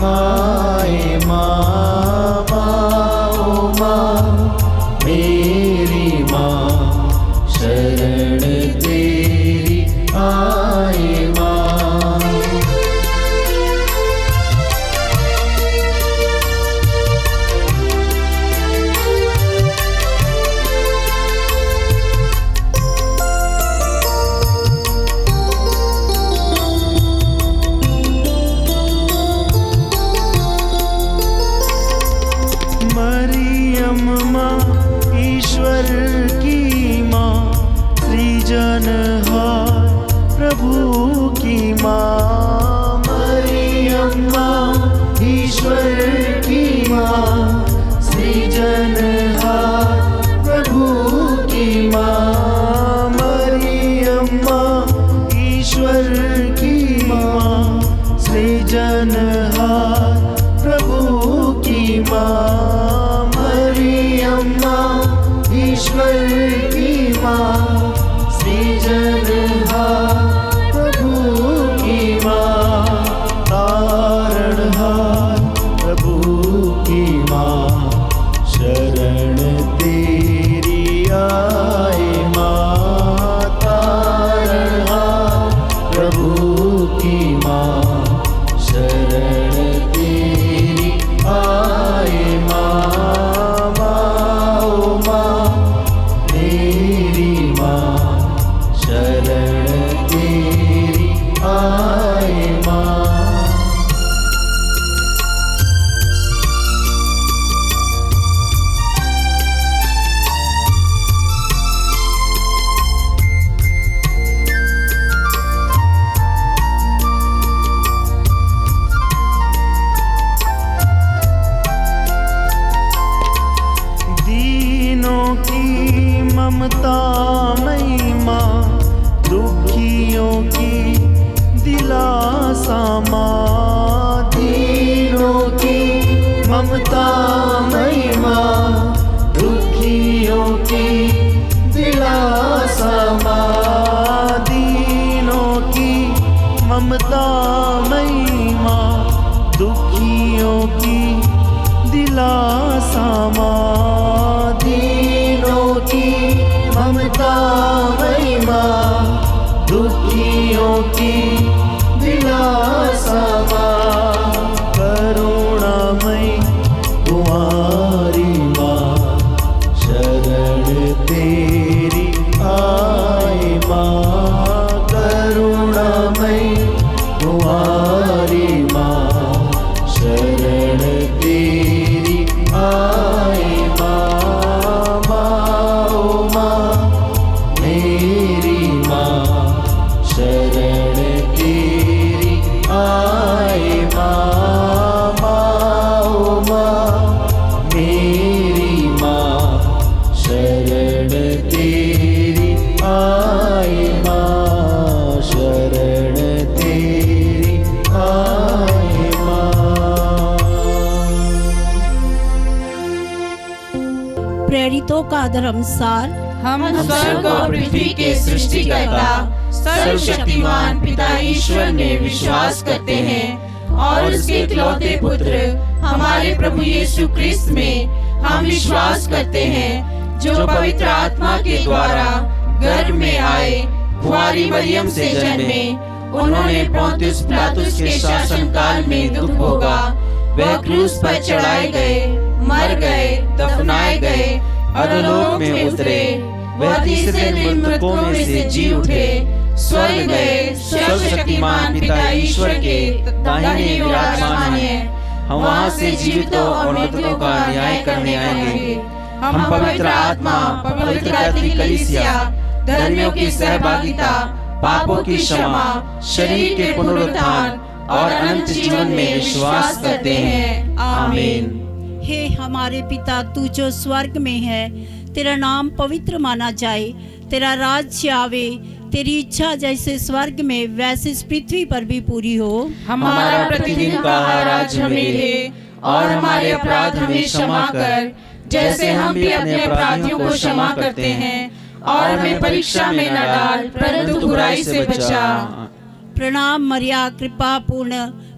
आए माँ, माँ माँ मेरी माँ, शरण तेरी आए माँ। मरियम माँ ईश्वर की माँ, सृजनहार प्रभु की माँ। मरियम माँ ईश्वर की माँ, सृजनहार प्रभु की माँ। मरियम माँ ईश्वर की माँ, सृजनहार प्रभु की माँ। मरियम माँ ईश्वर की माँ, सृजनहार प्रभु की माँ। तारणहार प्रभु की माँ, शरण तेरी आए माँ। तारणहार प्रभु की माँ, शरण तेरी आए माँ। माँ माँ मेरी माँ, शरण तेरी आए माँ। दीनों की ममता मई माँ, दुखियों की दिलासा माँ। दीनों की ममता मई माँ, दुखियों की दिलासा माँ। दीनों की ममता मई माँ, दुखियों की दिलासा माँ। दीनों की ममता मई माँ, दुखियों की दिलासा माँ। करुणामयी कुमारी माँ, शरण तेरी आए माँ। करुणामयी कुमारी माँ, शरण तेरी आए माँ। माँ माँ मेरी माँ, शरण तेरी आए माँ। माँ माँ मेरी माँ, शरण तेरी आए माँ। शरण तेरी आए माँ। प्रेरितों का धर्मसार। हम स्वर्ग और पृथ्वी के सृष्टिकर्ता सर्वशक्तिमान पिता ईश्वर में विश्वास करते हैं और उसके इकलौते पुत्र हमारे प्रभु यीशु क्रिस्त में हम विश्वास करते हैं, जो पवित्र आत्मा के द्वारा गर्भ में आए, कुंवारी मरियम से जन्मे। उन्होंने पोंतियुस पिलातुस के शासन काल में दुख भोगा, वह क्रूस पर चढ़ाए गए, मर गए, दफनाए गए, अधोलोक में उतरे। वह तीसरे दिन मृतकों में से जी उठे, स्वर्ग गए, सर्वशक्तिमान पिता ईश्वर के दाहिने विराजमान हैं। हम वहाँ से जीवितों और मृतकों का न्याय करने आएंगे। हम पवित्र आत्मा, पवित्र कैथोलिक कलीसिया, धर्मियों की सहभागिता, पापों की क्षमा, शरीर के पुनरुत्थान और अनंत जीवन में विश्वास करते हैं। आमीन। हे हमारे पिता, तू जो स्वर्ग में है, तेरा नाम पवित्र माना जाए, तेरा राज्य आवे, तेरी इच्छा जैसे स्वर्ग में वैसे इस पृथ्वी पर भी पूरी हो। हमारा प्रतिदिन का आहार आज हमें दे और हमारे अपराध हमें क्षमा कर, जैसे हम भी अपने अपराधियों को क्षमा करते हैं, और हमें परीक्षा में न डाल, परंतु बुराई से बचा। प्रणाम मरिया, कृपा पूर्ण,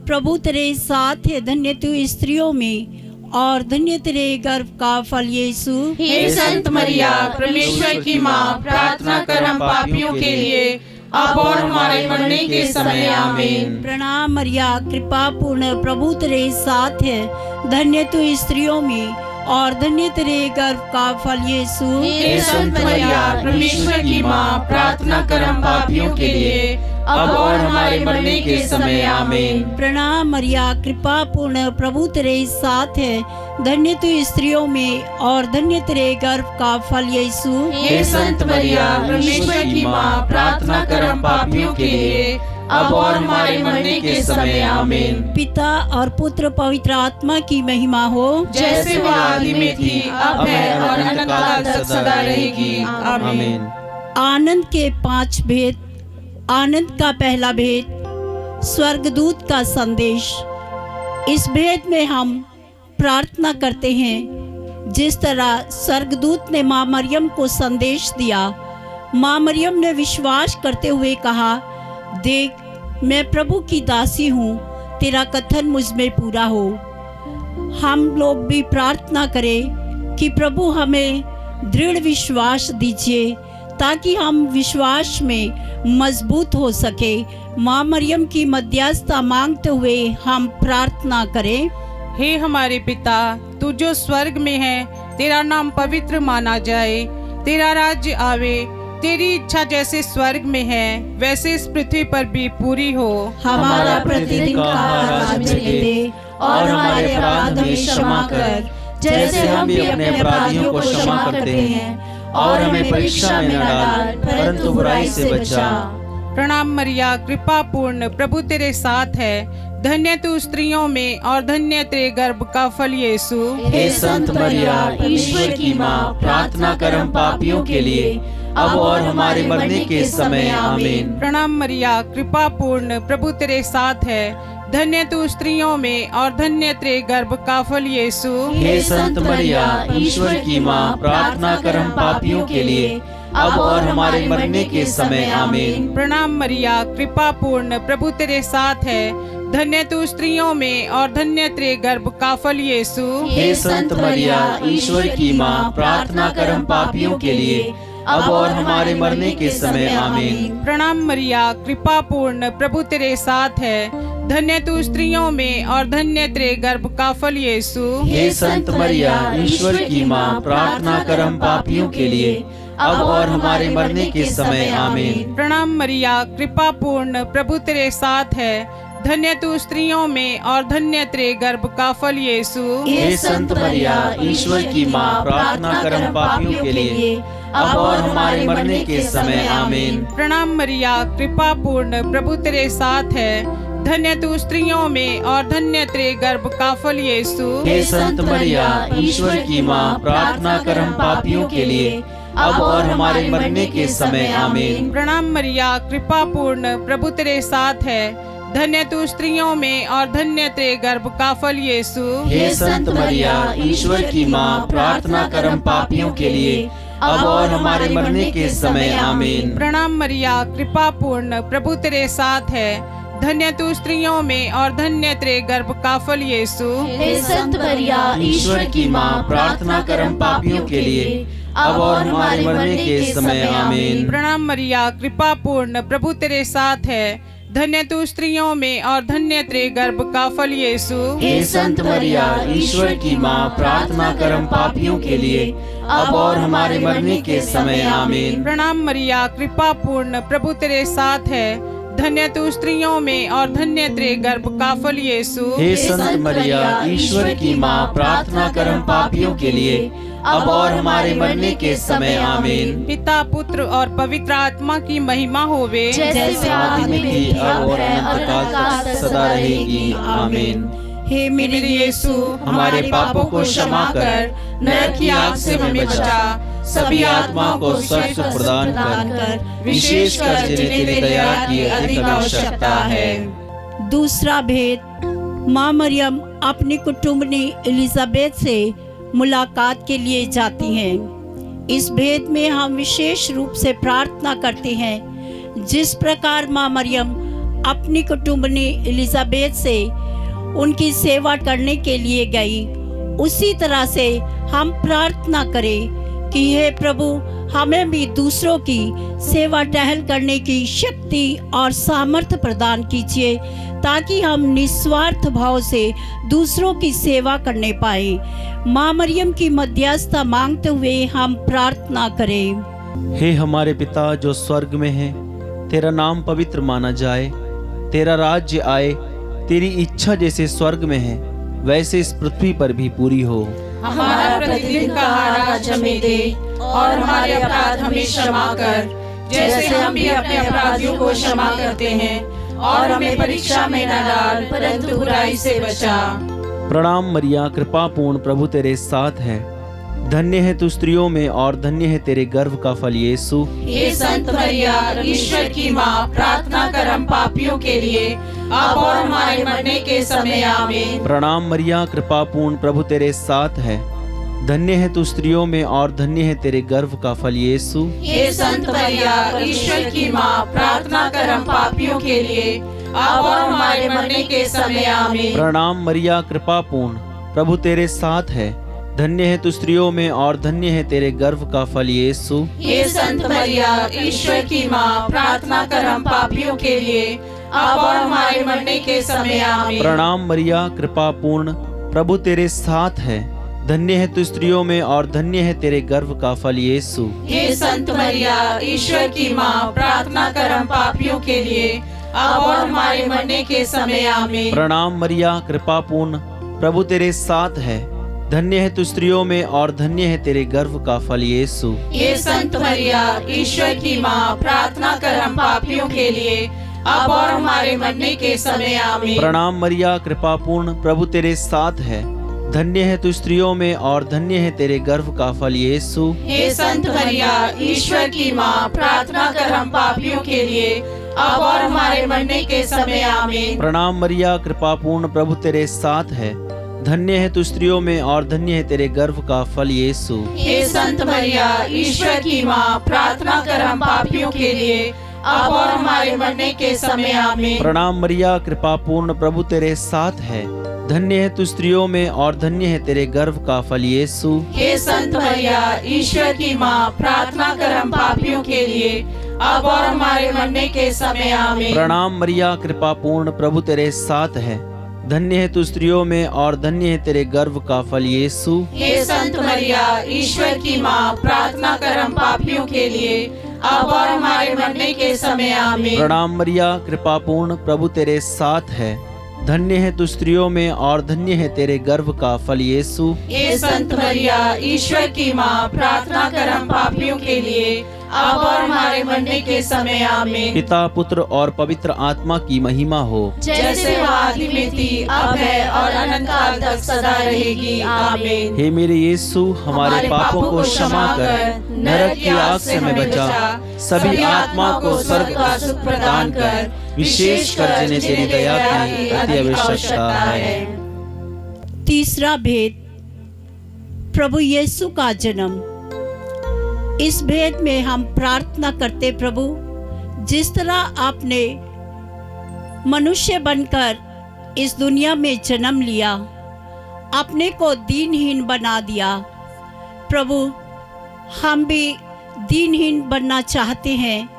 प्रभु तेरे साथ है, धन्य तू स्त्रियों में और धन्य तेरे गर्भ का फल यीशु। हे संत मरिया, परमेश्वर की माँ, प्रार्थना कर हम पापियों के लिए, अब और हमारे मरने के समय, आमीन। प्रणाम मरिया, कृपा पूर्ण, प्रभु तेरे साथ है, धन्य तू स्त्रियों में और धन्य तेरे गर्भ का फल यीशु। हे संत मरिया, परमेश्वर की माँ, प्रार्थना कर हम पापियों के लिए, अब और हमारे मरने के समय, आमीन। प्रणाम मरिया, कृपा पूर्ण, प्रभु तेरे साथ है, धन्य तू स्त्रियों में और धन्य तेरे गर्भ का फल यीशु। हे संत मरिया, परमेश्वर की माँ, प्रार्थना कर हम पापियों के लिए, अब और हमारे मरने के समय, आमीन। पिता और पुत्र पवित्र आत्मा की महिमा हो, जैसे वह आदि में थी, अब है और अनंतकाल तक सदा रहेगी, आमीन। आनंद के 5 भेद। आनंद का पहला भेद, स्वर्गदूत का संदेश। इस भेद में हम प्रार्थना करते हैं जिस तरह स्वर्गदूत ने माँ मरियम को संदेश दिया। माँ मरियम ने विश्वास करते हुए कहा, देख मैं प्रभु की दासी हूँ, तेरा कथन मुझ में पूरा हो। हम लोग भी प्रार्थना करें कि प्रभु हमें दृढ़ विश्वास दीजिए ताकि हम विश्वास में मजबूत हो सके। माँ मरियम की मध्यस्थता मांगते हुए हम प्रार्थना करें। हे हमारे पिता, तू जो स्वर्ग में है, तेरा नाम पवित्र माना जाए, तेरा राज्य आवे, तेरी इच्छा जैसे स्वर्ग में है वैसे इस पृथ्वी पर भी पूरी हो। हमारा प्रतिदिन का आहार आज हमें दे और हमारे अपराध हमें क्षमा कर, जैसे हम भी अपने अपराधियों को क्षमा करते हैं, और हमें परीक्षा में न डाल परंतु बुराई से बचा। प्रणाम मरिया, कृपा पूर्ण, प्रभु तेरे साथ है, धन्य तू स्त्रियों में और धन्य तेरे गर्भ का फल यीशु। हे संत मरिया, ईश्वर की माँ, प्रार्थना कर हम पापियों के लिए, अब और हमारे मरने के समय, आमीन। प्रणाम मरिया, कृपा पूर्ण, प्रभु तेरे साथ है, धन्य तू स्त्रियों में और धन्य तेरे गर्भ का फल यीशु। हे संत मरिया, ईश्वर की माँ, प्रार्थना कर हम पापियों के लिए, अब और हमारे मरने के समय, आमीन। प्रणाम मरिया, कृपा पूर्ण, प्रभु तेरे साथ है, धन्य तू स्त्रियों में और धन्य तेरे गर्भ का फल यीशु। हे संत मरिया, ईश्वर की माँ, प्रार्थना कर हम पापियों के लिए, अब और हमारे मरने के समय, आमीन। प्रणाम मरिया, कृपा पूर्ण, प्रभु तेरे साथ है, धन्य तू स्त्रियों में और धन्य तेरे गर्भ का फल यीशु। हे संत मरिया, ईश्वर की माँ, प्रार्थना कर हम पापियों के लिए, अब और हमारे मरने के समय, आमीन। प्रणाम मरिया, कृपा पूर्ण, प्रभु तेरे साथ है, धन्य तू स्त्रियों में और धन्य तेरे गर्भ का फल यीशु। हे संत मरिया, ईश्वर की माँ, प्रार्थना कर हम पापियों के लिए, अब और हमारे मरने के समय, आमीन। प्रणाम मरिया, कृपा पूर्ण, प्रभु तेरे साथ है, धन्य तू स्त्रियों में और धन्य तेरे गर्भ का फल यीशु। हे संत मरिया, ईश्वर की माँ, प्रार्थना कर हम पापियों के लिए, अब और हमारे मरने के समय, आमीन। प्रणाम मरिया, कृपा पूर्ण, प्रभु तेरे साथ है, धन्य तू स्त्रियों में और धन्य तेरे गर्भ का फल यीशु। हे संत मरिया, ईश्वर की माँ, प्रार्थना कर हम पापियों के लिए, अब और हमारे मरने के समय, आमीन। प्रणाम मरिया, कृपा पूर्ण, प्रभु तेरे साथ है, धन्य तू स्त्रियों में और धन्य तेरे गर्भ का फल यीशु। हे संत मरिया, ईश्वर की माँ, प्रार्थना कर हम पापियों के लिए, अब और हमारे मरने के समय, आमीन। प्रणाम मरिया, कृपा पूर्ण, प्रभु तेरे साथ है, धन्य तू स्त्रियों में और धन्य तेरे गर्भ का फल यीशु। हे संत मरिया, ईश्वर की माँ, प्रार्थना कर हम पापियों के लिए, अब और हमारे मरने के समय, आमीन। प्रणाम मरिया, कृपा पूर्ण, प्रभु तेरे साथ है, धन्य तू स्त्रियों में और धन्य तेरे गर्भ का फल यीशु। हे संत मरिया, ईश्वर की माँ, प्रार्थना कर हम पापियों के लिए, अब और हमारे मरने के समय, आमीन। पिता, पुत्र और पवित्र आत्मा की महिमा होवे, जैसे आदि में थी, अब और अनंतकाल तक सदा रहेगी, आमीन। हे मेरे यीशु, हमारे पापों को क्षमा कर, नरक की आग से हमें बचा, सभी आत्माओं को स्वर्ग सुख प्रदान कर, विशेषकर जिन्हें तेरी दया की अधिक आवश्यकता है। दूसरा भेद, माँ मरियम अपनी कुटुंबनी एलिजाबेथ से मुलाकात के लिए जाती हैं। इस भेद में हम विशेष रूप से प्रार्थना करते हैं जिस प्रकार माँ मरियम अपनी कुटुंबनी एलिजाबेथ से उनकी सेवा करने के लिए गई, उसी तरह से हम प्रार्थना करें कि हे प्रभु, हमें भी दूसरों की सेवा टहल करने की शक्ति और सामर्थ्य प्रदान कीजिए, ताकि हम निस्वार्थ भाव से दूसरों की सेवा करने पाए। माँ मरियम की मध्यस्थता मांगते हुए हम प्रार्थना करें। हे हमारे पिता जो स्वर्ग में है, तेरा नाम पवित्र माना जाए, तेरा राज्य आए, तेरी इच्छा जैसे स्वर्ग में है वैसे इस पृथ्वी पर भी पूरी हो। हमारा प्रतिदिन का आहार आज हमें दे, और हमारे अपराध हमें क्षमा कर, जैसे हम भी अपने अपराधियों को क्षमा करते हैं, और हमें परीक्षा में न डाल, परंतु बुराई से बचा। प्रणाम मरिया, कृपा पूर्ण, प्रभु तेरे साथ है, धन्य है तू स्त्रियों में और धन्य है तेरे गर्भ का फल यीशु। हे संत मरिया, ईश्वर की माँ, प्रार्थना कर हम पापियों के लिए, अब और हमारे मरने के समय आमीन। प्रणाम मरिया, कृपा पूर्ण, प्रभु तेरे साथ है, धन्य है तू स्त्रियों में और धन्य है तेरे गर्भ का फल यीशु। हे संत मरिया, ईश्वर की माँ, प्रार्थना कर हम पापियों के लिए, अब और हमारे मरने के समय आमीन। प्रणाम मरिया, कृपा पूर्ण, प्रभु तेरे साथ है, धन्य है तू स्त्रियों में और धन्य है तेरे गर्भ का फल यीशु। हे संत मरिया, ईश्वर की माँ, प्रार्थना कर हम पापियों के लिए, अब और हमारे मरने के समय आमीन। प्रणाम मरिया, कृपा पूर्ण, प्रभु तेरे साथ है, धन्य है तू स्त्रियों में और धन्य है तेरे गर्भ का फल यीशु। हे संत मरिया, ईश्वर की माँ, प्रार्थना कर हम पापियों के लिए, अब और हमारे मरने के समय आमीन। प्रणाम मरिया, कृपा पूर्ण, प्रभु तेरे साथ है, धन्य है तू स्त्रियों में और धन्य है तेरे गर्भ का फल यीशु। हे संत मरिया, ईश्वर की माँ, प्रार्थना कर हम पापियों के लिए, अब और हमारे मरने के समय आमीन। प्रणाम मरिया, कृपा पूर्ण, प्रभु तेरे साथ है, धन्य है तू स्त्रियों में और धन्य है तेरे गर्भ का फल यीशु। हे संत मरिया, ईश्वर की माँ, प्रार्थना कर हम पापियों के लिए, अब और हमारे मरने के समय आमीन। प्रणाम मरिया, कृपा पूर्ण, प्रभु तेरे साथ है, धन्य है तू स्त्रियों में और धन्य है तेरे गर्भ का फल यीशु। हे संत मरिया, ईश्वर की माँ, प्रार्थना कर हम पापियों के लिए, अब और हमारे मरने के समय आमीन। प्रणाम मरिया, कृपा पूर्ण, प्रभु तेरे साथ है, धन्य है तू स्त्रियों में और धन्य है तेरे गर्भ का फल यीशु। हे संत मरिया, ईश्वर की माँ, प्रार्थना कर हम पापियों के लिए, अब और हमारे मरने के समय आमीन। प्रणाम मरिया, कृपा पूर्ण, प्रभु तेरे साथ है, धन्य है तू स्त्रियों में और धन्य है तेरे गर्भ का फल यीशु। हे संत मरिया, ईश्वर की माँ, प्रार्थना कर हम पापियों के लिए, अब और हमारे मरने के समय आमीन। प्रणाम मरिया, कृपा पूर्ण, प्रभु तेरे साथ है, धन्य है तू स्त्रियों में और धन्य है तेरे गर्भ का फल यीशु। हे संत मरिया, ईश्वर की माँ, प्रार्थना कर हम पापियों के लिए, अब और हमारे मरने के समय आमीन। पिता, पुत्र और पवित्र आत्मा की महिमा हो, जैसे वो आदि में थी, अब है और अनंत काल तक सदा रहेगी, आमीन। हे मेरे यीशु, हमारे पापों को क्षमा कर, नरक की आग से हमें बचा, सभी आत्मा को स्वर्ग का सुख प्रदान कर, विशेष कर जिन्हें तेरी दया की अति आवश्यकता है। तीसरा भेद, प्रभु यीशु का जन्म। इस भेद में हम प्रार्थना करते, प्रभु, जिस तरह आपने मनुष्य बनकर इस दुनिया में जन्म लिया, अपने को दीनहीन बना दिया, प्रभु हम भी दीनहीन बनना चाहते हैं।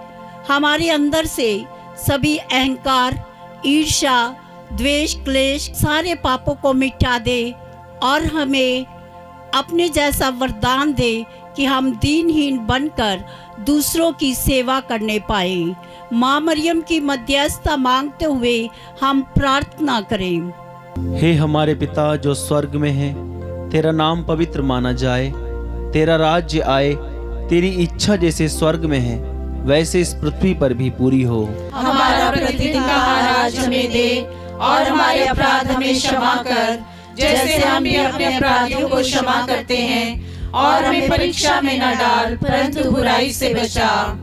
हमारे अंदर से सभी अहंकार, ईर्ष्या, द्वेष, क्लेश, सारे पापों को मिटा दे और हमें अपने जैसा वरदान दे कि हम दीनहीन बनकर दूसरों की सेवा करने पाए। माँ मरियम की मध्यस्थता मांगते हुए हम प्रार्थना करें। हे हमारे पिता जो स्वर्ग में है, तेरा नाम पवित्र माना जाए, तेरा राज्य आए, तेरी इच्छा जैसे स्वर्ग में है वैसे इस पृथ्वी पर भी पूरी हो। हमारा प्रतिदिन का आहार आज हमें दे, और हमारे अपराध हमें क्षमा कर, जैसे हम भी अपने अपराधियों को क्षमा करते हैं, और हमें परीक्षा में न डाल, परंतु बुराई से बचा।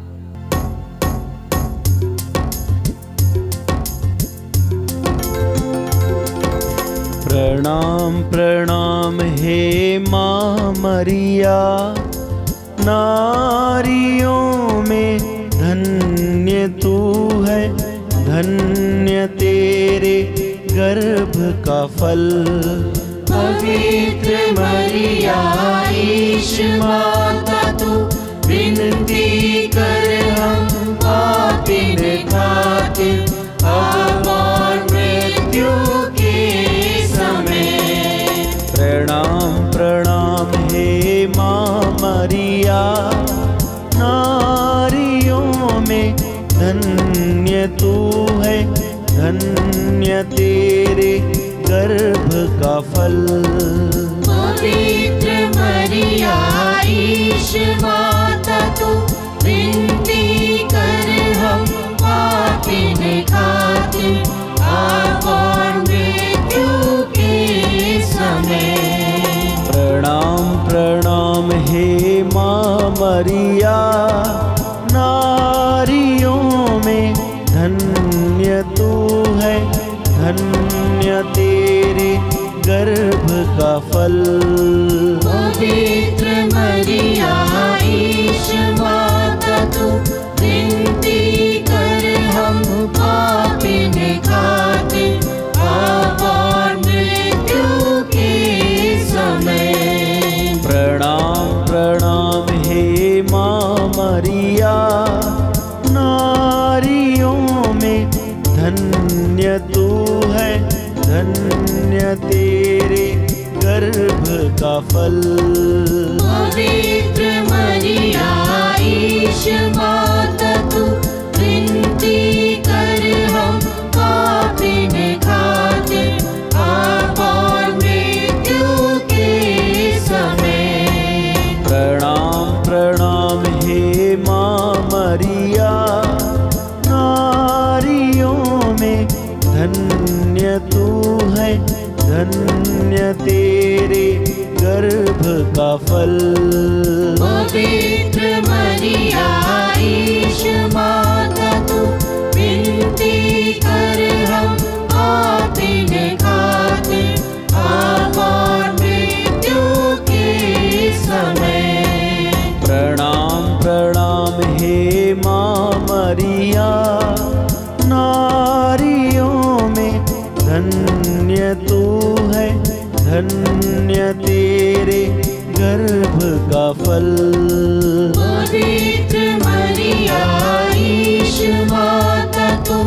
प्रणाम प्रणाम हे माँ मरिया, नारियों में धन्य तू है, धन्य तेरे गर्भ का फल। पवित्र मरिया ईश माता तू विनती कर हम पापिन खातिर अब और मृत्यु के समय। प्रणाम प्रणाम हे माँ मरिया, नारियों में धन्य तू है, धन्य तेरे गर्भ का फल। पवित्र मरिया ईश माता तू विनती कर हम पापिन खातिर अब और मृत्यु के समय। प्रणाम प्रणाम हे माँ मरिया, नारियों में धन्य तू है, धन्य तेरे गर्भ का फल। पवित्र मरिया ईश माता तू विनती कर हम पापिन खातिर अब और मृत्यु के समय। प्रणाम प्रणाम हे माँ मरिया, नारियों में धन्य तू है, धन्य तेरे गर्भ का फल। पवित्र मरिया ईश माता तू विनती कर हम पापिन खातिर अब और मृत्यु के समय। प्रणाम प्रणाम हे माँ मरिया, नारियों में धन्य तू है, धन्य तेरे गर्भ का फल। पवित्र मरिया ईश माता तू विनती कर हम पापिन खातिर अब और मृत्यु के समय। प्रणाम प्रणाम हे माँ मरिया, नारियों में धन्य तू है, धन्य तेरे गर्भ का फल। पवित्र मरिया ईश माता तू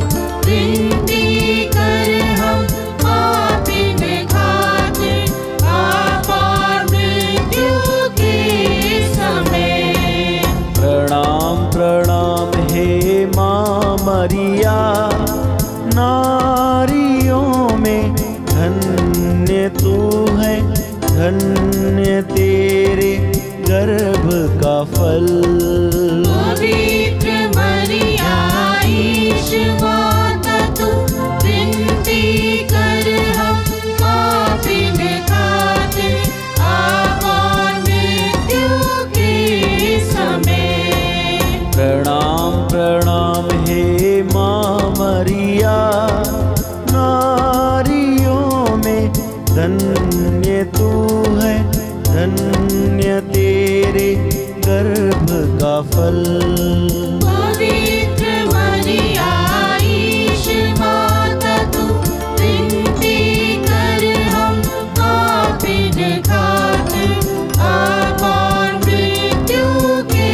विनती कर हम पापिन खातिर अब और मृत्यु के समय। प्रणाम प्रणाम हे माँ मरिया, नारियों में धन्य तू है, धन्य तेरे गर्भ का फल। पवित्र मरिया ईश माता तू विनती कर हम पापिन खातिर अब और मृत्यु के समय। प्रणाम प्रणाम हे माँ मरिया, नारियों में धन्य तू है, धन्य तेरे गर्भ का फल। पवित्र मरिया ईश माता तू विनती कर हम पापिन खातिर अब और मृत्यु के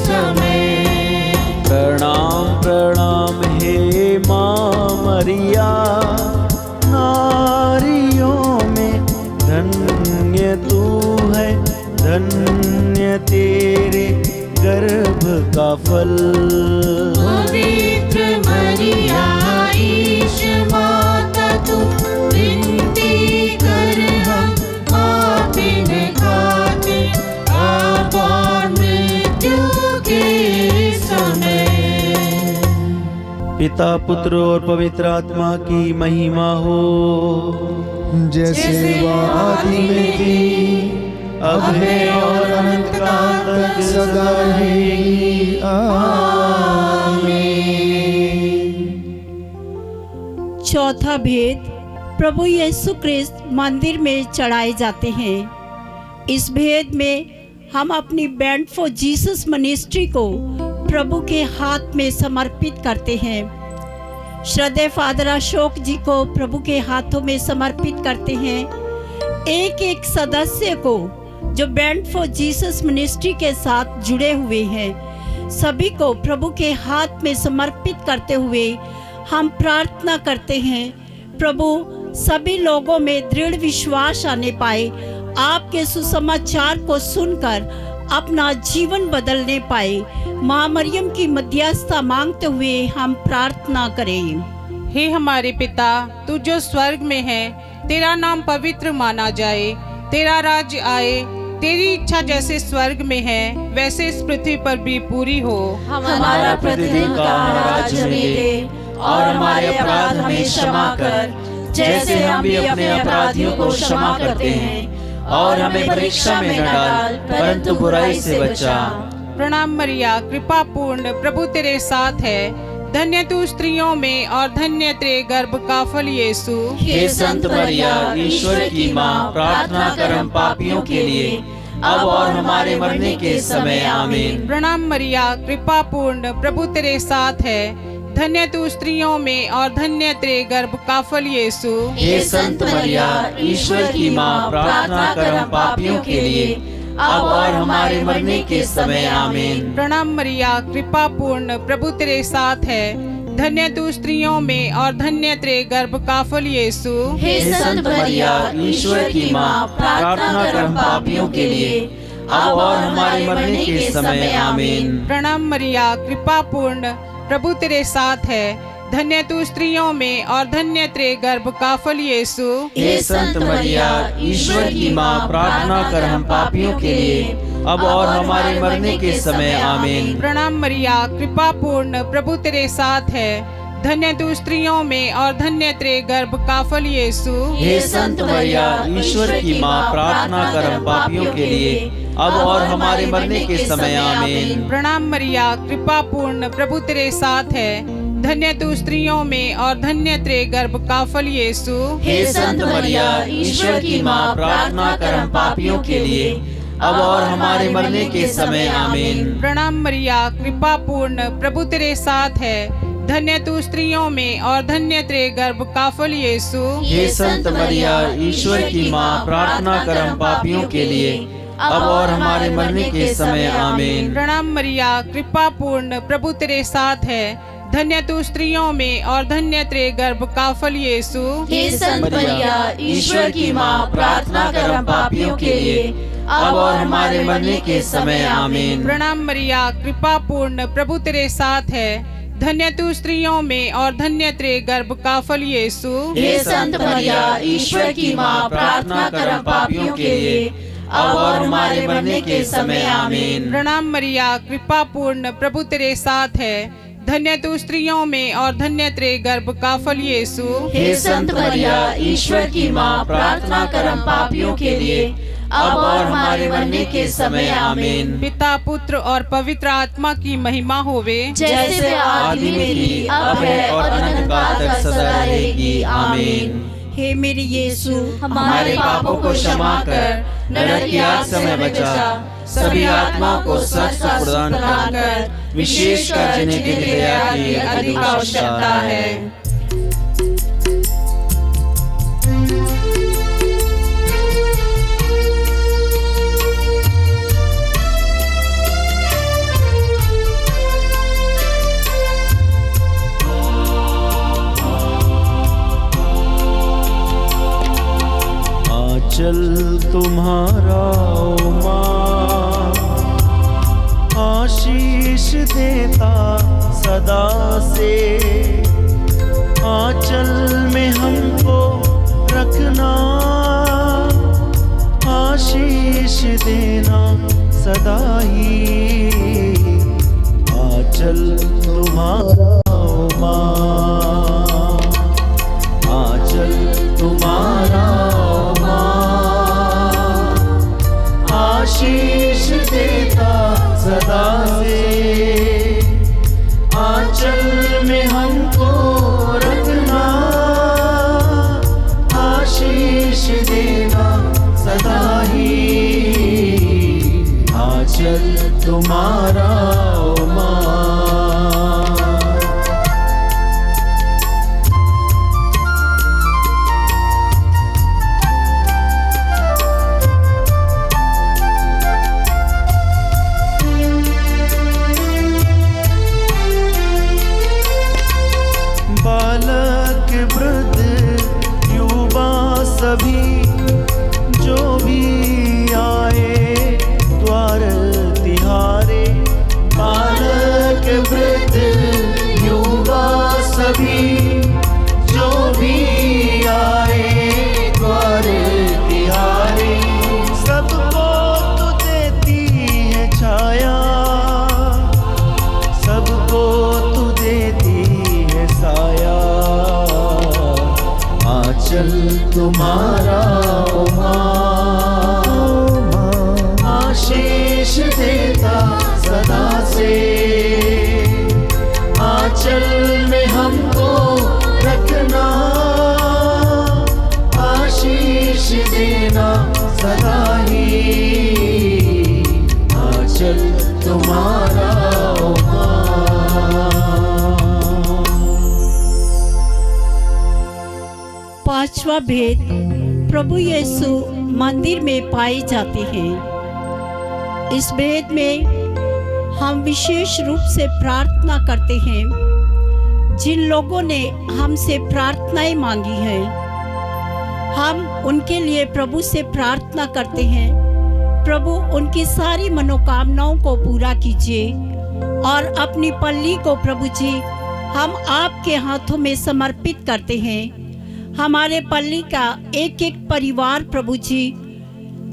समय। प्रणाम प्रणाम हे माँ मरिया, नारियों में धन्य तू है, धन्य तेरे गर्भ का फल। पवित्र मरिया ईश माता तू विनती कर हम पापिन खातिर अब और मृत्यु के समय। पिता पुत्र और पवित्र आत्मा की महिमा हो, जैसे वह आदि में थी, अब है और अनंत काल तक सदा रहेगी। आमीन। चौथा भेद, प्रभु यीशु क्रिस्त मंदिर में चढ़ाए जाते हैं। इस भेद में हम अपनी बैंड फॉर जीसस मिनिस्ट्री को प्रभु के हाथ में समर्पित करते हैं। श्रद्धेय फादर अशोक जी को प्रभु के हाथों में समर्पित करते हैं। एक एक सदस्य को जो बैंड फॉर जीसस मिनिस्ट्री के साथ जुड़े हुए हैं, सभी को प्रभु के हाथ में समर्पित करते हुए हम प्रार्थना करते हैं, प्रभु सभी लोगों में दृढ़ विश्वास आने पाए, आपके सुसमाचार को सुनकर अपना जीवन बदलने पाए। माँ मरियम की मध्यस्थता मांगते हुए हम प्रार्थना करें। हे हमारे पिता, तू जो स्वर्ग में है, तेरा नाम पवित्र माना जाए, तेरा राज्य आए, तेरी इच्छा जैसे स्वर्ग में है वैसे इस पृथ्वी पर भी पूरी हो। हमारा प्रतिदिन का आज हमें दे, और हमारे अपराध हमें क्षमा कर, जैसे हम भी अपने अपराधियों को क्षमा करते हैं, और हमें परीक्षा में न डाल, परंतु बुराई से बचा। प्रणाम मरिया, कृपा पूर्ण, प्रभु तेरे साथ है, धन्य तू स्त्रियों में और धन्य तेरे गर्भ का फल यीशु। हे संत मरिया, ईश्वर की माँ, प्रार्थना कर हम पापियों के लिए, अब और हमारे मरने के समय। आमीन। प्रणाम मरिया, कृपा पूर्ण, प्रभु तेरे साथ है, धन्य तू स्त्रियों में और धन्य तेरे गर्भ का फल यीशु। हे संत मरिया, ईश्वर की माँ, प्रार्थना कर हम पापियों के लिए, अब और हमारे मरने के समय। आमीन। प्रणाम मरिया, कृपा पूर्ण, प्रभु तेरे साथ है, धन्य तू स्त्रियों में और धन्य तेरे गर्भ का फल यीशु। हे संत मरिया, ईश्वर की माँ, प्रार्थना कर हम पापियों के लिए, अब और हमारे मरने के समय। आमीन। प्रणाम मरिया, कृपा पूर्ण, प्रभु तेरे साथ है, धन्य तू स्त्रियों में और धन्य तेरे गर्भ का फल यीशु। हे संत मरिया, ईश्वर की माँ, प्रार्थना कर हम पापियों के लिए, अब और हमारे मरने के समय। आमीन। प्रणाम मरिया, कृपा पूर्ण, प्रभु तेरे साथ है, धन्य तू स्त्रियों में और धन्य तेरे गर्भ का फल यीशु। हे संत मरिया, ईश्वर की माँ, प्रार्थना कर हम पापियों के लिए, अब और हमारे मरने के समय। आमीन। प्रणाम मरिया, कृपा पूर्ण, प्रभु तेरे साथ है, धन्य तू स्त्रियों में और धन्य तेरे गर्भ का फल यीशु। हे संत मरिया, ईश्वर की माँ, प्रार्थना कर हम पापियों के लिए, अब और हमारे मरने के समय। आमीन। प्रणाम मरिया, कृपा पूर्ण, प्रभु तेरे साथ है, धन्य तू स्त्रियों में और धन्य तेरे गर्भ का फल यीशु। हे संत मरिया, ईश्वर की माँ, प्रार्थना कर हम पापियों के लिए, अब और हमारे मरने के समय। आमीन। प्रणाम मरिया, कृपा पूर्ण, प्रभु तेरे साथ है, धन्य तू स्त्रियों में और धन्य तेरे गर्भ का फल यीशु। हे संत मरिया, ईश्वर की माँ, प्रार्थना कर हम पापियों के लिए, अब और हमारे मरने के समय। आमीन। प्रणाम मरिया, कृपा पूर्ण, प्रभु तेरे साथ है, धन्य तू स्त्रियों में और धन्य तेरे गर्भ का फल यीशु। हे संत मरिया, ईश्वर की माँ, प्रार्थना कर हम पापियों के लिए, अब और हमारे मरने के समय। आमीन। प्रणाम मरिया, कृपा पूर्ण, प्रभु तेरे साथ है, धन्य तू स्त्रियों में और धन्य तेरे गर्भ का फल यीशु। हे संत मरिया, ईश्वर की माँ, प्रार्थना कर हम पापियों के लिए, अब और हमारे मरने के समय। आमीन। पिता, पुत्र और पवित्र आत्मा की महिमा होवे, जैसे आदि में थी, अब है और अनंत काल तक सदा रहेगी। आमीन। हे मेरे यीशु, हमारे पापों को क्षमा कर, नरक की आग से हमें बचा, सभी आत्माओं को स्वर्ग का सुख प्रदान कर, विशेषकर जिन्हें तेरी दया की अधिक आवश्यकता है। चल तुम्हारा ओ माँ, आशीष देता सदा से, आंचल में हमको रखना, आशीष देना सदा ही, आंचल तुम्हारा ओ माँ, आंचल तुम्हारा आशीष देता सदा से, आंचल में हमको रखना, आशीष देना सदा ही, आंचल तुम्हारा ओ माँ। सभी जो भी आए द्वार तिहारे, बालक वृद्ध युवा सभी जो भी आए द्वार तिहारे, सबको तू देती है छाया, सबको तू देती है साया, आंचल तुम्हारा ओ माँ, आशीष देता सदा से, आंचल में हमको रखना, आशीष देना सदा ही, आंचल तुम्हारा ओ माँ। पांचवा भेद, प्रभु यीशु मंदिर में पाए जाते हैं। इस भेद में हम विशेष रूप से प्रार्थना करते हैं। जिन लोगों ने हमसे प्रार्थनाएं मांगी हैं, हम उनके लिए प्रभु से प्रार्थना करते हैं। प्रभु उनकी सारी मनोकामनाओं को पूरा कीजिए और अपनी पल्ली को प्रभु जी हम आपके हाथों में समर्पित करते हैं। हमारे पल्ली का एक एक परिवार प्रभु जी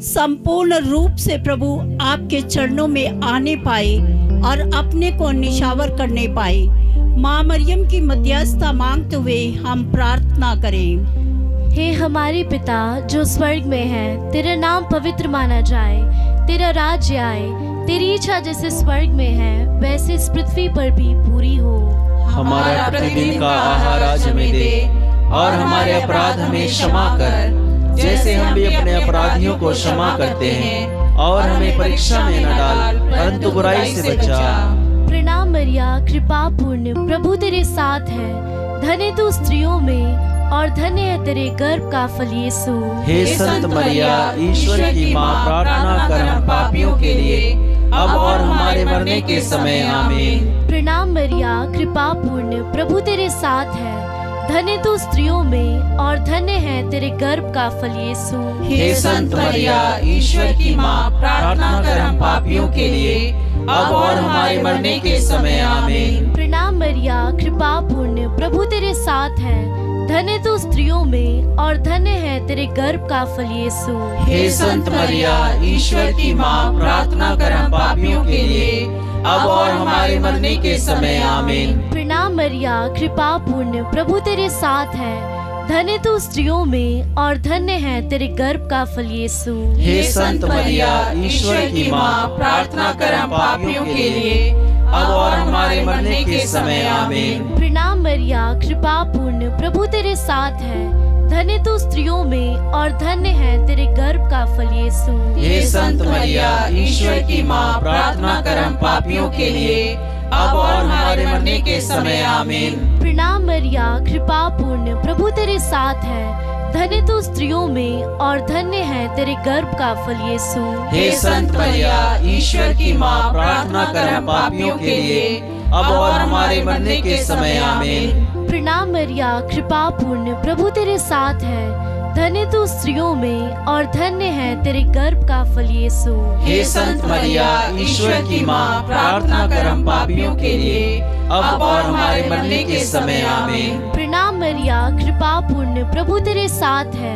संपूर्ण रूप से प्रभु आपके चरणों में आने पाए और अपने को निशावर करने पाए। माँ मरियम की मध्यस्थता मांगते हुए हम प्रार्थना करें। हे हमारे पिता जो स्वर्ग में है, तेरा नाम पवित्र माना जाए, तेरा राज्य आए, तेरी इच्छा जैसे स्वर्ग में है वैसे इस पृथ्वी पर भी पूरी हो। हमारा प्रतिदिन का आहार आज हमें दे और हमारे अपराध हमें क्षमा कर, जैसे हम भी अपने अपराधियों को क्षमा करते हैं, और हमें परीक्षा में न डाल परंतु बुराई से बचा। प्रणाम मरिया, कृपा पूर्ण, प्रभु तेरे साथ है, धन्य तू स्त्रियों में और धन्य है तेरे गर्भ का फल यीशु। हे संत मरिया, ईश्वर की माँ, प्रार्थना कर हम पापियों के लिए अब और हमारे मरने के समय आमीन। प्रणाम मरिया, कृपा पूर्ण, प्रभु तेरे साथ है, धन्य तू स्त्रियों में और धन्य है तेरे गर्भ का फल यीशु। हे संत मरिया, ईश्वर की माँ, प्रार्थना कर हम पापियों के लिए अब और हमारे मरने के समय आमीन। प्रणाम मरिया, कृपा पूर्ण, प्रभु तेरे साथ है, धन्य तू स्त्रियों में और धन्य है तेरे गर्भ का फल यीशु। हे संत मरिया, ईश्वर की माँ, प्रार्थना कर हम पापियों के लिए अब और हमारे मरने के समय आमीन। प्रणाम मरिया, कृपा पूर्ण, प्रभु तेरे साथ है, धन्य तू स्त्रियों में और धन्य है तेरे गर्भ का फल यीशु। हे संत मरिया, ईश्वर की माँ, प्रार्थना कर हम पापियों के लिए अब और हमारे मरने के समय आमीन। प्रणाम मरिया, कृपा पूर्ण, प्रभु तेरे साथ है, धन्य तू स्त्रियों में और धन्य है तेरे गर्भ का फल यीशु। हे संत मरिया, ईश्वर की माँ, प्रार्थना कर हम पापियों के लिए अब और हमारे मरने के समय आमीन। प्रणाम मरिया, कृपा पूर्ण, प्रभु तेरे साथ है, धन्य तू स्त्रियों में और धन्य है तेरे गर्भ का फल यीशु। हे संत मरिया, ईश्वर की माँ, प्रार्थना कर हम पापियों के लिए अब और हमारे मरने के समय आमीन। प्रणाम मरिया, कृपा पूर्ण, प्रभु तेरे साथ है, धन्य तू स्त्रियों में और धन्य है तेरे गर्भ का फल यीशु। हे संत मरिया, ईश्वर की माँ, प्रार्थना कर हम पापियों के लिए अब और हमारे मरने के समय आमीन। प्रणाम मरिया, कृपा पूर्ण, प्रभु तेरे साथ है,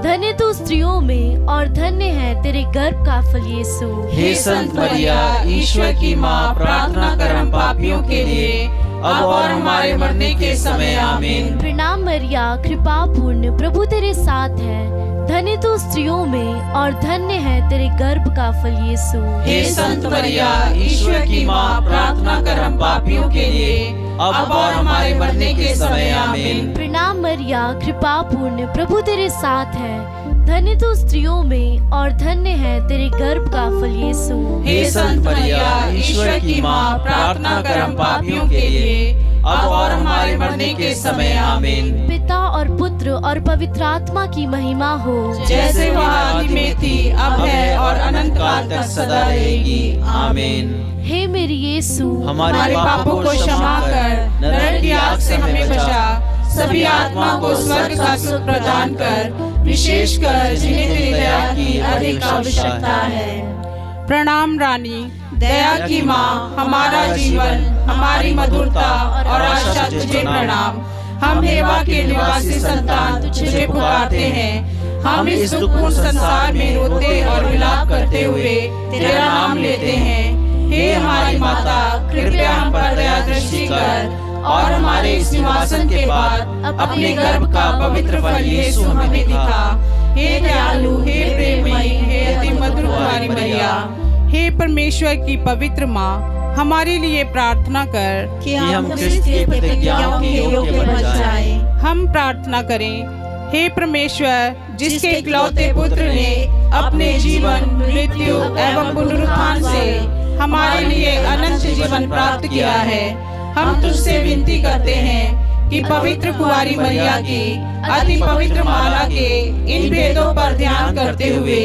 धन्य तू स्त्रियों में और धन्य है तेरे गर्भ का फल यीशु। हे संत मरिया, ईश्वर की माँ, प्रार्थना कर हम पापियों के लिए अब और हमारे मरने के समय आमीन। प्रणाम मरिया, कृपा पूर्ण, प्रभु तेरे साथ है, धन्य तू स्त्रियों में और धन्य है तेरे गर्भ का फल यीशु। हे संत मरिया, ईश्वर की माँ, प्रार्थना कर हम पापियों के लिए अब और हमारे मरने के समय आमीन। प्रणाम मरिया, कृपा पूर्ण, प्रभु तेरे साथ है, धन्य तू स्त्रियों में और धन्य है तेरे गर्भ का फल यीशु। हे संत मरिया, ईश्वर की माँ, प्रार्थना कर हम पापियों के लिए अब और हमारे मरने के समय आमीन। पिता और पुत्र और पवित्र आत्मा की महिमा हो, जैसे वह आदि में थी, अब है और अनंत काल तक सदा रहेगी, आमीन। हे मेरी यीशु, हमारे पापों को क्षमा कर, नरक की आग से हमें बचा, सभी आत्मा को स्वर्ग का सुख प्रदान कर विशेषकर जिन्हें तेरी दया की अधिक आवश्यकता है। प्रणाम रानी, दया की माँ, हमारा जीवन, हमारी मधुरता और आशा तुझे प्रणाम। हम हेवा के निवासी संतान तुझे पुकारते हैं। हम इस दुखपूर्ण संसार में रोते और विलाप करते हुए तेरा नाम लेते हैं। हे हमारी माता, कृपया हम पर दया दृष्टि कर और हमारे इस निवासन के बाद अपने गर्भ का पवित्र फल यीशु हमें दिखा। हे दयालु, हे प्रेममयी, हे अति मधुर कुमारी मरिया, हे परमेश्वर की पवित्र माँ, हमारे लिए प्रार्थना कर कि हम हम क्रिस्त की प्रतिज्ञाओं के योग्य बन जाएं। हम प्रार्थना करें। हे परमेश्वर, जिसके इकलौते पुत्र ने अपने जीवन, मृत्यु एवं पुनरुत्थान से हमारे लिए अनंत जीवन प्राप्त किया है, हम तुझसे विनती करते हैं कि पवित्र कुंवारी मरिया की अति पवित्र माला के इन भेदों पर ध्यान करते हुए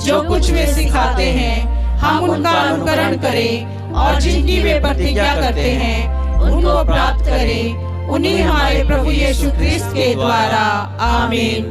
जो कुछ वे सिखाते हैं, हम उनका अनुकरण करें और जिनकी वे प्रतिज्ञा करते हैं उनको प्राप्त करें। उन्हीं हमारे प्रभु यीशु क्रिस्त के द्वारा, आमीन।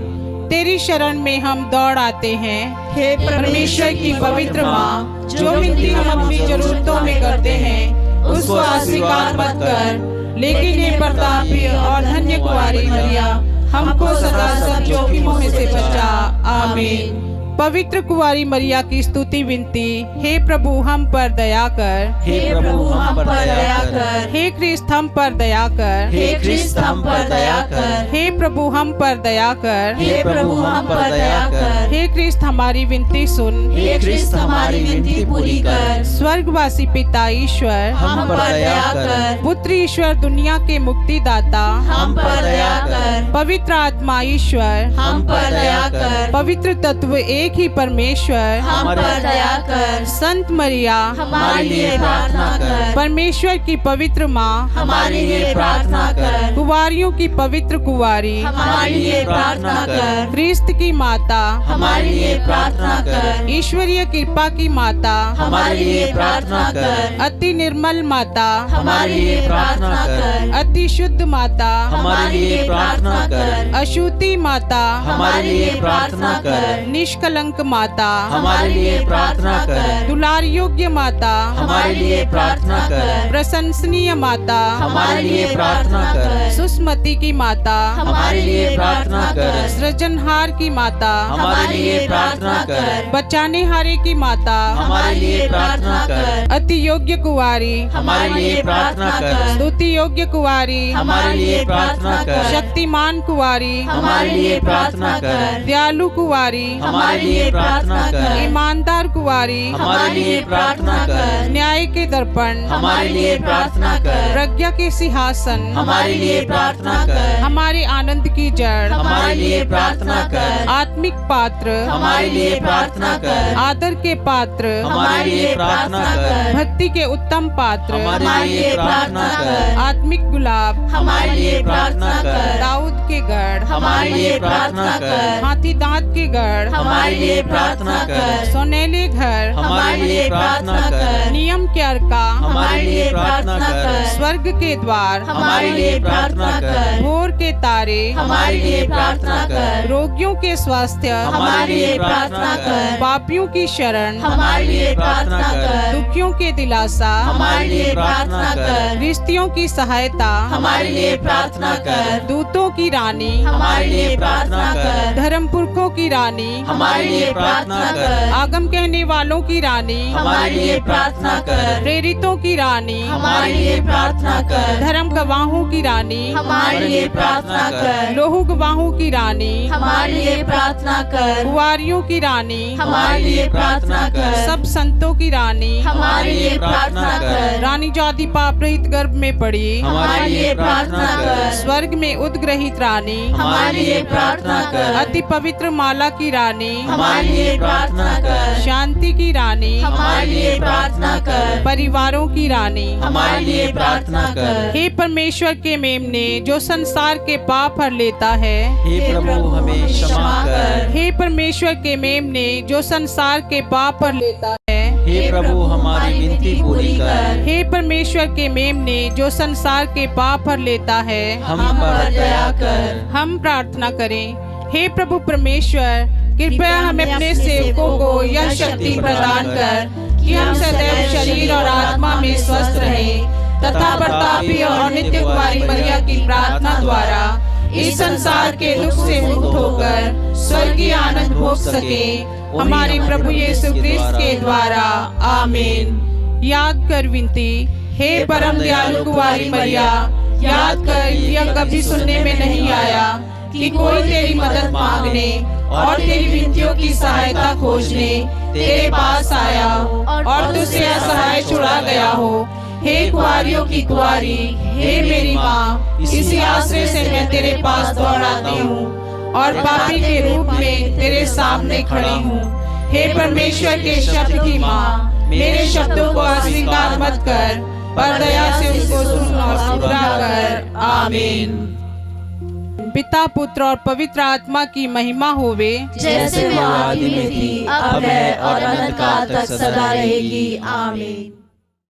तेरी शरण में हम दौड़ आते हैं। हे परमेश्वर की पवित्र माँ, जो विनती हम अपनी जरूरतों में करते हैं उसको अस्वीकार मत कर, लेकिन ये प्रतापी और धन्य कुंवारी मरिया, हमको सदा सब जोखिमों में से बचा। आमीन। पवित्र कुंवारी मरिया की स्तुति विनती। हे प्रभु, हम पर दया कर। हे प्रभु, हम पर दया कर। हे क्रिस्त, हम पर दया कर। हे क्रिस्त, हम पर दया कर। हे प्रभु, हम पर दया कर। हे प्रभु, हम पर दया कर। हे क्रिस्त, हमारी विनती सुन। हे क्रिस्त, हमारी विनती पूरी कर। स्वर्गवासी पिता ईश्वर, हम पर दया कर। पुत्र ईश्वर, दुनिया के मुक्तिदाता, हम पर दया कर। पवित्र आत्मा ईश्वर, हम पर दया कर। पवित्र तत्व एक ही परमेश्वर, हम पर दया कर। संत मरिया, हमारे लिए प्रार्थना कर। परमेश्वर की पवित्र माँ, हमारे लिए प्रार्थना कर। कुंवारियों की पवित्र कुंवारी, हमारे लिए प्रार्थना कर। क्रिस्त की माता, हमारे लिए प्रार्थना कर। ईश्वरीय कृपा की माता, हमारे लिए प्रार्थना कर। अति निर्मल माता, हमारे लिए प्रार्थना कर। अति शुद्ध माता, हमारे लिए प्रार्थना कर। अशुद्धि माता, हमारे लिए प्रार्थना कर। निष्कलंक माता, हमारे लिए प्रार्थना कर। दुलार योग्य माता, हमारे लिए प्रार्थना कर। प्रशंसनीय माता, हमारे लिए प्रार्थना कर। सुस्मति की माता, हमारे लिए प्रार्थना कर। सृजनहार की माता, हमारे लिए प्रार्थना कर। बचाने हारे की माता, हमारे लिए प्रार्थना कर। अति योग्य कुंवारी, हमारे लिए प्रार्थना कर। स्तुति योग्य कुंवारी, हमारे लिए प्रार्थना कर। शक्तिमान कुंवारी, हमारे लिए प्रार्थना कर। दयालु कुंवारी, हमारे लिए प्रार्थना कर। ईमानदार कुंवारी, हमारे लिए प्रार्थना कर। न्याय के दर्पण, हमारे लिए प्रार्थना कर। प्रज्ञा के सिंहासन, हमारे लिए प्रार्थना कर। हमारे आनंद की जड़, हमारे लिए प्रार्थना कर। आत्मिक पात्र, हमारे लिए प्रार्थना कर। आदर के पात्र, हमारे लिए प्रार्थना कर। भक्ति के उत्तम पात्र, हमारे लिए प्रार्थना कर। आत्मिक गुलाब, हमारे लिए प्रार्थना कर। दाऊद के गढ़, हमारे लिए प्रार्थना कर। हाथी दांत के गढ़, हमारे लिए प्रार्थना कर। सोनेले घर, हमारे लिए प्रार्थना कर। नियम के अर्का, हमारे लिए प्रार्थना कर। स्वर्ग के द्वार, हमारे लिए प्रार्थना कर। भोर के तारे, हमारे लिए प्रार्थना कर। रोगियों के स्वास्थ्य, हमारे लिए प्रार्थना कर। पापियों की शरण, हमारे लिए प्रार्थना कर। दुखियों के दिलासा, हमारे लिए प्रार्थना कर। रिश्तियों की सहायता, हमारे लिए प्रार्थना कर। दूतों की रानी, हमारे लिए प्रार्थना कर। धर्म पुरखों की रानी, हमारे लिए प्रार्थना कर। आगम कहने वालों की रानी, हमारे लिए प्रार्थना कर। प्रेरितों की रानी, हमारे लिए प्रार्थना कर। धर्म गवाहों की रानी, हमारे लिए प्रार्थना कर। लोहू गवाहों की रानी, हमारे लिए प्रार्थना कर। कुंवारियों की रानी, हमारे लिए प्रार्थना कर। सब संतों की रानी, हमारे लिए प्रार्थना कर। रानी जाति पाप रहित गर्भ में पड़ी, हमारे लिए प्रार्थना कर। स्वर्ग में उद्ग्रहित रानी, हमारे लिए प्रार्थना कर। अति पवित्र माला की रानी, हमारे लिए प्रार्थना कर। शांति की रानी, हमारे लिए प्रार्थना कर। परिवारों की रानी, हमारे लिए प्रार्थना कर। हे परमेश्वर के मेमने, जो संसार के पाप हर लेता है, हे प्रभु, हमें क्षमा कर। हे परमेश्वर के मेमने, जो संसार के पाप हर लेता है, हे प्रभु, हमारी विनती पूरी कर। हे परमेश्वर के मेमने, जो संसार के पाप हर लेता है, हम पर दया कर। हम प्रार्थना करें। हे प्रभु परमेश्वर, कृपया हमें अपने सेवकों को यह शक्ति प्रदान कर कि हम सदैव शरीर और आत्मा में स्वस्थ रहें तथा प्रतापी और नित्य कुमारी मरिया की प्रार्थना द्वारा इस संसार के दुख से मुक्त होकर स्वर्गीय आनंद भोग सके, हमारे प्रभु यीशु क्रिस्त के द्वारा। आमीन। याद कर विनती। हे परम दयालु कुमारी मरिया, याद कर यह कभी सुनने में नहीं आया कि कोई तेरी मदद मांगने और तेरी विनतियों की सहायता खोजने तेरे पास आया और तुझसे असहाय छुड़ा गया हो। हे कुआरियों की कुआरी, हे मेरी माँ, इसी आश्रय से मैं तेरे पास दौड़ आती हूँ और पापी के रूप में तेरे सामने खड़ी हूँ। हे परमेश्वर के शब्द की माँ, मेरे शब्दों को अस्वीकार मत कर, पर दया से उसको सुन और पूरा कर। आमीन। पिता, पुत्र और पवित्र आत्मा की महिमा होवे, जैसे वह आदि में थी, अब है और अनंत काल तक सदा रहेगी। आमीन।